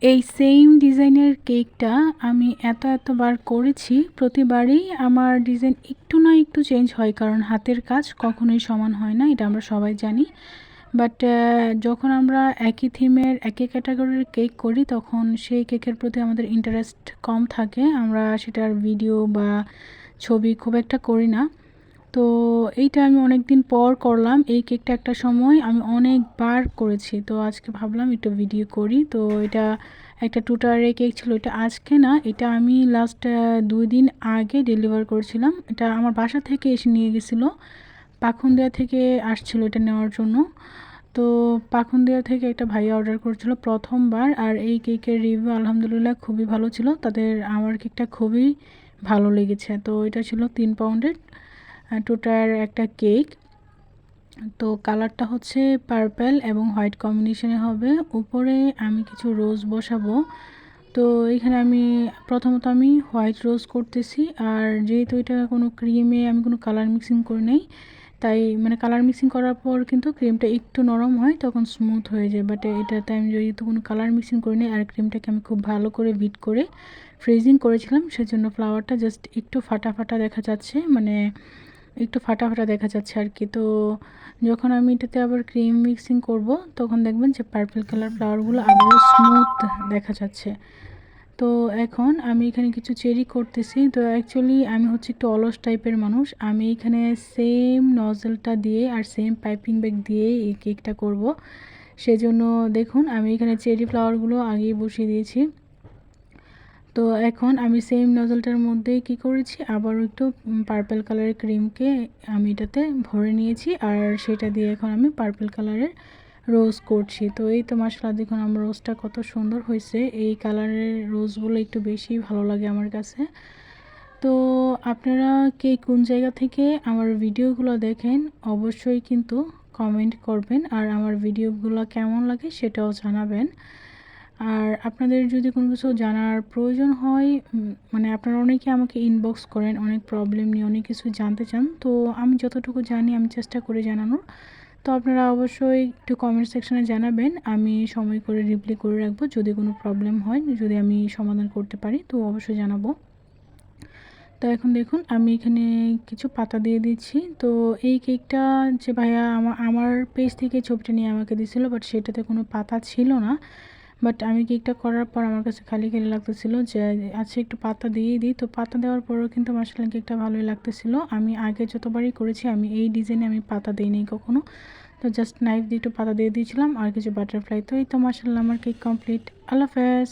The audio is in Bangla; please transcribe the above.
এই সেম ডিজাইনের কেকটা আমি এতবার করেছি, প্রতিবারই আমার ডিজাইন একটু না একটু চেঞ্জ হয়, কারণ হাতের কাজ কখনোই সমান হয় না, এটা আমরা সবাই জানি। বাট যখন আমরা একই থিমের একই ক্যাটাগরির কেক করি তখন সেই কেকের প্রতি আমাদের ইন্টারেস্ট কম থাকে, আমরা সেটার ভিডিও বা ছবি খুব একটা করি না। তো এইটা আমি অনেক দিন পর করলাম, এই কেকটা একটা সময় আমি অনেকবার করেছি, তো আজকে ভাবলাম একটু ভিডিও করি। তো এটা একটা টুটারের কেক ছিল, এটা আজকে না, এটা আমি লাস্ট 2 দিন আগে ডেলিভার করেছিলাম। এটা আমার বাসা থেকে এসে নিয়ে গেছিলো, পাখুন্দিয়া থেকে আসছিল এটা নেওয়ার জন্য। তো পাখুন্দিয়া থেকে একটা ভাইয়া অর্ডার করেছিল প্রথমবার, আর এই কেকের রিভিউ আলহামদুলিল্লাহ খুবই ভালো ছিল, তাদের আমার কেকটা খুবই ভালো লেগেছে। তো এটা ছিল 3 পাউন্ডের টোটার একটা কেক। তো কালারটা হচ্ছে পার্পল এবং হোয়াইট কম্বিনেশনে হবে। উপরে আমি কিছু রোজ বসাবো। তো এখানে আমি প্রথমত আমি হোয়াইট রোজ করতেছি, আর যেহেতু এটা কোনো ক্রিমে আমি কোনো কালার মিক্সিং করে নেই, তাই মানে কালার মিক্সিং করার পর কিন্তু ক্রিমটা একটু নরম হয়, তখন স্মুথ হয়ে যায়। বাট এটাতে আমি যেহেতু কোনো কালার মিক্সিং করে নিই, আর ক্রিমটাকে আমি খুব ভালো করে বিট করে ফ্রিজিং করেছিলাম, সেজন্য ফ্লাওয়ারটা জাস্ট একটু ফাটা ফাটা দেখা যাচ্ছে, মানে একটু ফাটা ফাটা দেখা যাচ্ছে আর কি। তো যখন আমি এটাতে আবার ক্রিম মিক্সিং করব তখন দেখবেন যে পার্পল কালার ফ্লাওয়ারগুলো আবারও স্মুথ দেখা যাচ্ছে। তো এখন আমি এখানে কিছু চেরি করতেছি। তো অ্যাকচুয়ালি আমি হচ্ছে একটু অলস টাইপের মানুষ, আমি এখানে সেম নজলটা দিয়ে আর সেম পাইপিং ব্যাগ দিয়ে এই কেকটা করব। সেজন্য দেখুন আমি এখানে চেরি ফ্লাওয়ারগুলো আগেই বসিয়ে দিয়েছি। তো এখন আমি সেম নজলটার মধ্যে কি করেছি, আবারও একটু পার্পল কালারের ক্রিমকে আমি এটাতে ভরে নিয়েছি, আর সেটা দিয়ে এখন আমি পার্পল কালারের রোজ করছি। তো এই তো মাশাআল্লাহ, দেখুন আমার রোজটা কত সুন্দর হয়েছে। এই কালারের রোজগুলো একটু বেশি ভালো লাগে আমার কাছে। তো আপনারা কে কোন জায়গা থেকে আমার ভিডিওগুলো দেখেন অবশ্যই কিন্তু কমেন্ট করবেন, আর আমার ভিডিওগুলো কেমন লাগে সেটাও জানাবেন। আর আপনাদের যদি কোনো কিছু জানার প্রয়োজন হয়, মানে আপনারা অনেকে আমাকে ইনবক্স করেন অনেক প্রবলেম নিয়ে, অনেক কিছু জানতে চান, তো আমি যতটুকু জানি আমি চেষ্টা করি জানানোর। তো আপনারা অবশ্যই একটু কমেন্ট সেকশনে জানাবেন, আমি সময় করে রিপ্লাই করে রাখবো। যদি কোনো প্রবলেম হয়, যদি আমি সমাধান করতে পারি তো অবশ্যই জানাবো। তো এখন দেখুন আমি এখানে কিছু পাতা দিয়ে দিচ্ছি। তো এই কেকটা যে ভাইয়া আমার পেজ থেকে ছবিটা নিয়ে আমাকে দিয়েছিল, বাট সেটাতে কোনো পাতা ছিল না। বাট আমি কেকটা করার পর আমার কাছে খালি খালি লাগতেছিল যে আচ্ছা একটু পাতা দিয়ে দিই। তো পাতা দেওয়ার পরেও কিন্তু মাশাআল্লাহ কেকটা ভালোই লাগতেছিল। আমি আগে যতবারই করেছি আমি এই ডিজাইনে আমি পাতা দিইনি কখনো। তো জাস্ট নাইফ দিয়ে একটু পাতা দিয়ে দিয়েছিলাম আর কিছু বাটারফ্লাই। তো এই তো মাশাআল্লাহ আমার কেক কমপ্লিট। আল্লাহ হাফেজ।